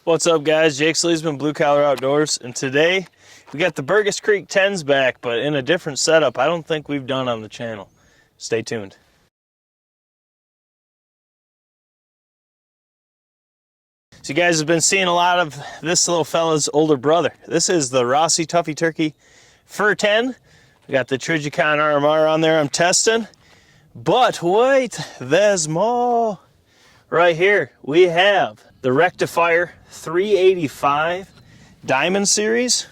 What's up, guys? Jake SLEASMAN, Blue Collar Outdoors, and today we got the Burgess Creek 10s back, but in a different setup I don't think we've done on the channel. Stay tuned. So you guys have been seeing a lot of this little fella's older brother. This is the Rossi Tuffy Turkey Fur 10. We got the Trigicon RMR on there I'm testing. But wait, there's more. Right here we have the Rectifier 385 Diamond Series.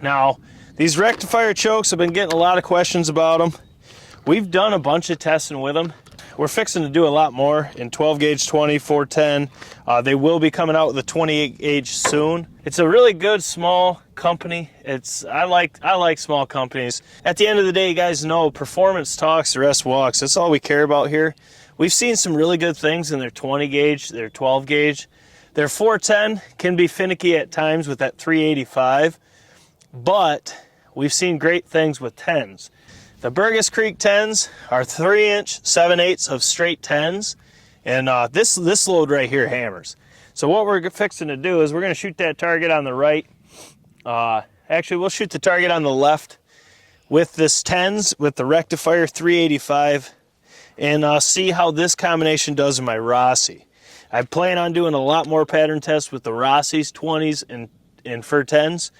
Now, these Rectifier chokes, I've been getting a lot of questions about them. We've done a bunch of testing with them. We're fixing to do a lot more in 12 gauge 20, 410. They will be coming out with a 28 gauge soon. It's a really good small company. I like small companies. At the end of the day, you guys know performance talks, the rest walks. That's all we care about here. We've seen some really good things in their 20 gauge, their 12 gauge. Their 410 can be finicky at times with that 385, but we've seen great things with 10s. The Burgess Creek 10s are 3-inch 7/8 of straight 10s, and this load right here hammers. So what we're fixing to do is we're going to shoot that target on the right. Actually, we'll shoot the target on the left with this 10s with the Rectifier 385. And see how this combination does in my Rossi. I plan on doing a lot more pattern tests with the Rossis 20s and Fur 10s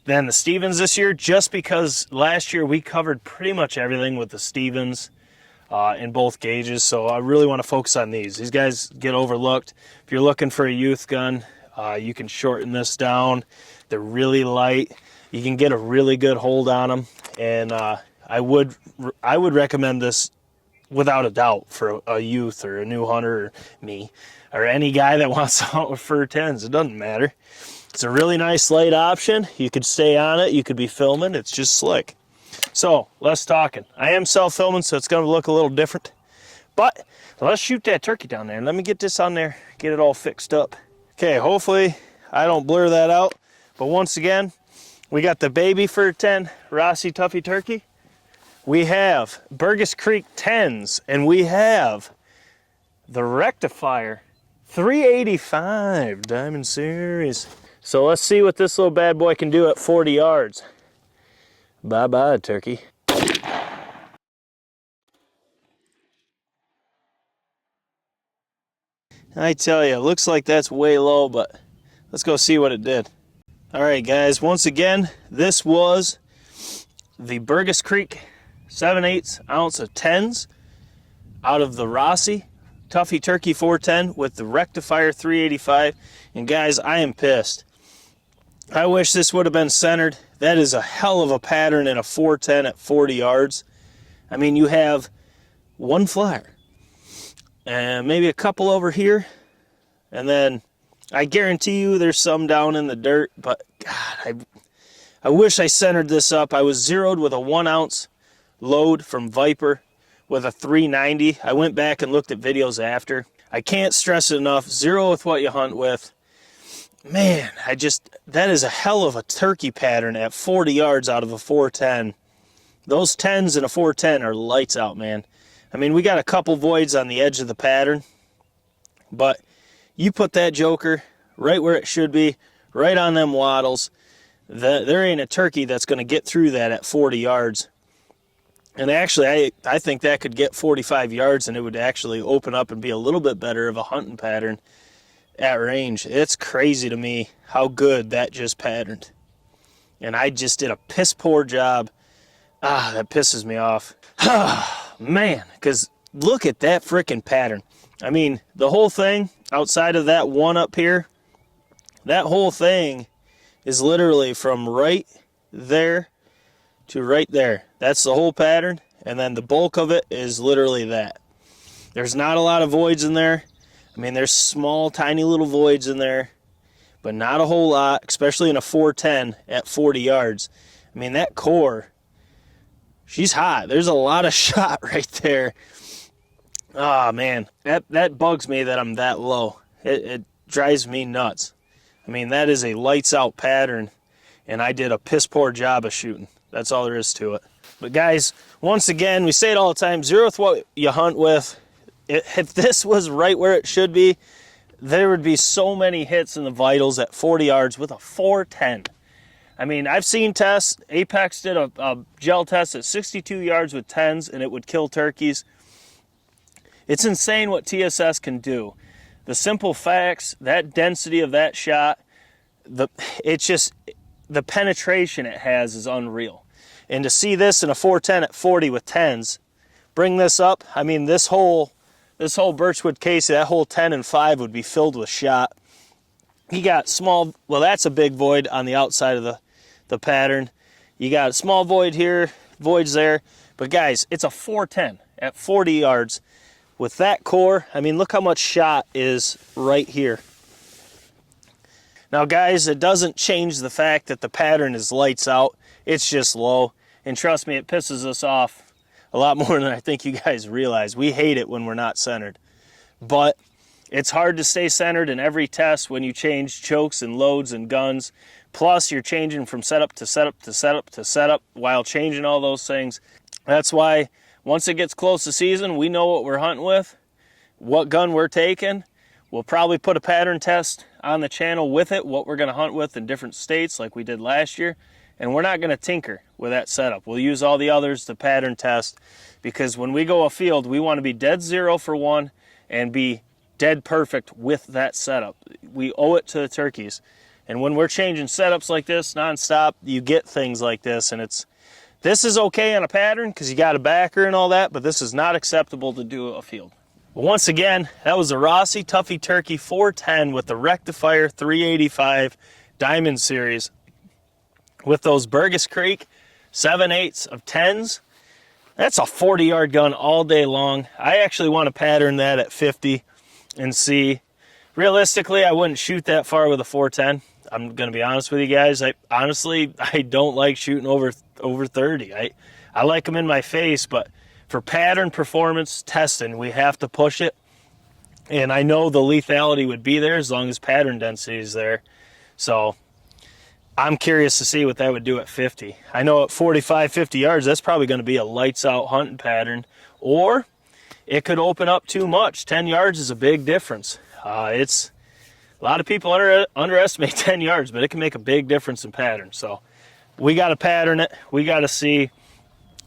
than the Stevens this year, just because last year we covered pretty much everything with the Stevens in both gauges. So I really want to focus on these. These guys get overlooked. If you're looking for a youth gun, you can shorten this down. They're really light. You can get a really good hold on them, and I would recommend this without a doubt for a youth or a new hunter or me or any guy that wants to hunt with Fur 10s. It doesn't matter. It's a really nice light option. You could stay on it. You could be filming. It's just slick. So less talking. I am self-filming, so it's going to look a little different. But let's shoot that turkey down there. Let me get this on there, get it all fixed up. Okay, hopefully I don't blur that out. But once again, we got the baby Fur 10 Rossi Tuffy Turkey. We have Burgess Creek 10s, and we have the Rectifier 385 Diamond Series. So let's see what this little bad boy can do at 40 yards. Bye-bye, turkey. I tell you, it looks like that's way low, but let's go see what it did. All right, guys, once again, this was the Burgess Creek 7/8 ounce of 10s out of the Rossi Tuffy Turkey 410 with the Rectifier 385. And guys, I am pissed. I wish this would have been centered. That is a hell of a pattern in a 410 at 40 yards. I mean, you have one flyer and maybe a couple over here, and then I guarantee you there's some down in the dirt. But God, I wish I centered this up. I was zeroed with a 1 ounce load from Viper with a 390. I went back and looked at videos after. I can't stress it enough. Zero with what you hunt with. Man, that is a hell of a turkey pattern at 40 yards out of a 410. Those 10s in a 410 are lights out, man. I mean, we got a couple voids on the edge of the pattern, but you put that joker right where it should be, right on them wattles. There ain't a turkey that's going to get through that at 40 yards. And actually, I think that could get 45 yards, and it would actually open up and be a little bit better of a hunting pattern at range. It's crazy to me how good that just patterned. And I just did a piss poor job. That pisses me off. Man, because look at that freaking pattern. I mean, the whole thing, outside of that one up here, that whole thing is literally from right there to right there. That's the whole pattern, and then the bulk of it is literally that. There's not a lot of voids in there. I mean, there's small, tiny little voids in there, but not a whole lot, especially in a 410 at 40 yards. I mean, that core, she's hot. There's a lot of shot right there. Oh, man, that bugs me that I'm that low. It drives me nuts. I mean, that is a lights out pattern, and I did a piss poor job of shooting. That's all there is to it. But guys, once again, we say it all the time, zero with what you hunt with. If this was right where it should be, there would be so many hits in the vitals at 40 yards with a 410. I mean, I've seen tests. Apex did a gel test at 62 yards with 10s, and it would kill turkeys. It's insane what TSS can do. The simple facts, that density of that shot, it's just, the penetration it has is unreal. And to see this in a 410 at 40 with 10s, bring this up, I mean, this whole Birchwood case, that whole 10 and 5 would be filled with shot. He got small, well, that's a big void on the outside of the pattern. You got a small void here, voids there. But guys, it's a 410 at 40 yards. With that core, I mean, look how much shot is right here. Now, guys, it doesn't change the fact that the pattern is lights out. It's just low. And trust me, it pisses us off a lot more than I think you guys realize. We hate it when we're not centered. But it's hard to stay centered in every test when you change chokes and loads and guns. Plus, you're changing from setup to setup to setup to setup while changing all those things. That's why once it gets close to season, we know what we're hunting with, what gun we're taking. We'll probably put a pattern test on the channel with it, what we're going to hunt with in different states like we did last year. And we're not going to tinker with that setup. We'll use all the others to pattern test, because when we go afield, we want to be dead zero for one and be dead perfect with that setup. We owe it to the turkeys. And when we're changing setups like this nonstop, you get things like this. And this is okay on a pattern because you got a backer and all that, but this is not acceptable to do a field. Well, once again, that was a Rossi Tuffy Turkey 410 with the Rectifier 385 Diamond Series with those Burgess Creek 7/8 of 10s. That's a 40-yard gun all day long. I actually want to pattern that at 50 and see. Realistically, I wouldn't shoot that far with a 410. I'm going to be honest with you guys. I don't like shooting over 30. I like them in my face, but for pattern performance testing, we have to push it. And I know the lethality would be there as long as pattern density is there. So I'm curious to see what that would do at 50. I know at 45, 50 yards, that's probably going to be a lights out hunting pattern. Or it could open up too much. 10 yards is a big difference. It's a lot of people underestimate 10 yards, but it can make a big difference in pattern. So we got to pattern it. We got to see.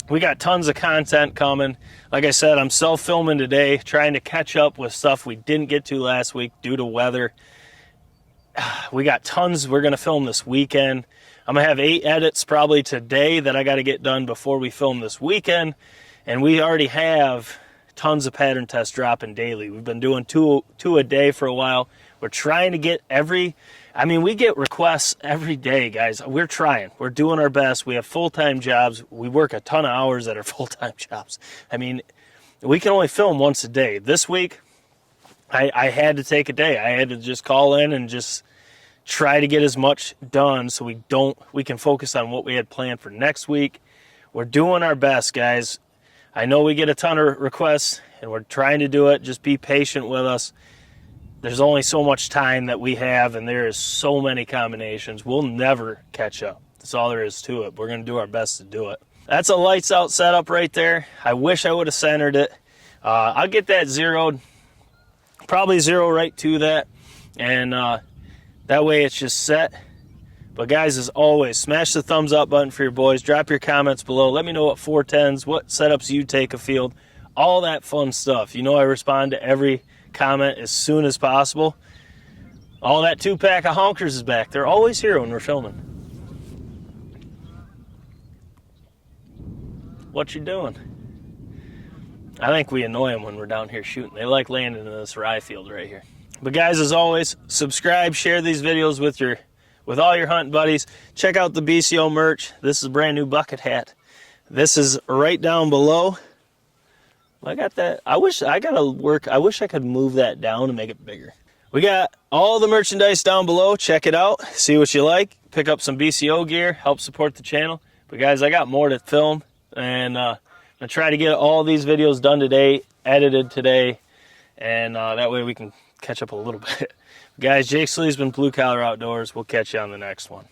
We got tons of content coming. Like I said, I'm self-filming today, trying to catch up with stuff we didn't get to last week due to weather. We got tons we're going to film this weekend. I'm going to have 8 edits probably today that I got to get done before we film this weekend. And we already have tons of pattern tests dropping daily. We've been doing two a day for a while. We're trying to get we get requests every day, guys. We're trying. We're doing our best. We have full-time jobs. We work a ton of hours at our full-time jobs. I mean, we can only film once a day. This week, I had to take a day. I had to just call in and just try to get as much done so we can focus on what we had planned for next week. We're doing our best, guys. I know we get a ton of requests, and we're trying to do it. Just be patient with us. There's only so much time that we have, and there is so many combinations. We'll never catch up. That's all there is to it. We're going to do our best to do it. That's a lights out setup right there. I wish I would have centered it. I'll get that zeroed. Probably zero right to that. And that way it's just set. But guys, as always, smash the thumbs up button for your boys. Drop your comments below. Let me know what 410s, what setups you take afield. All that fun stuff. You know I respond to every comment as soon as possible. All that 2-pack of honkers is back. They're always here when we're filming. What you doing? I think we annoy them when we're down here shooting. They like landing in this rye field right here. But guys, as always, subscribe, share these videos with all your hunting buddies. Check out the BCO merch. This is a brand new bucket hat. This is right down below. I got that. I wish I could move that down and make it bigger. We got all the merchandise down below. Check it out. See what you like. Pick up some BCO gear. Help support the channel. But guys, I got more to film. And I'm going to try to get all these videos done today, edited today. And that way we can catch up a little bit. Guys, Jake Sleasman, Blue Collar Outdoors. We'll catch you on the next one.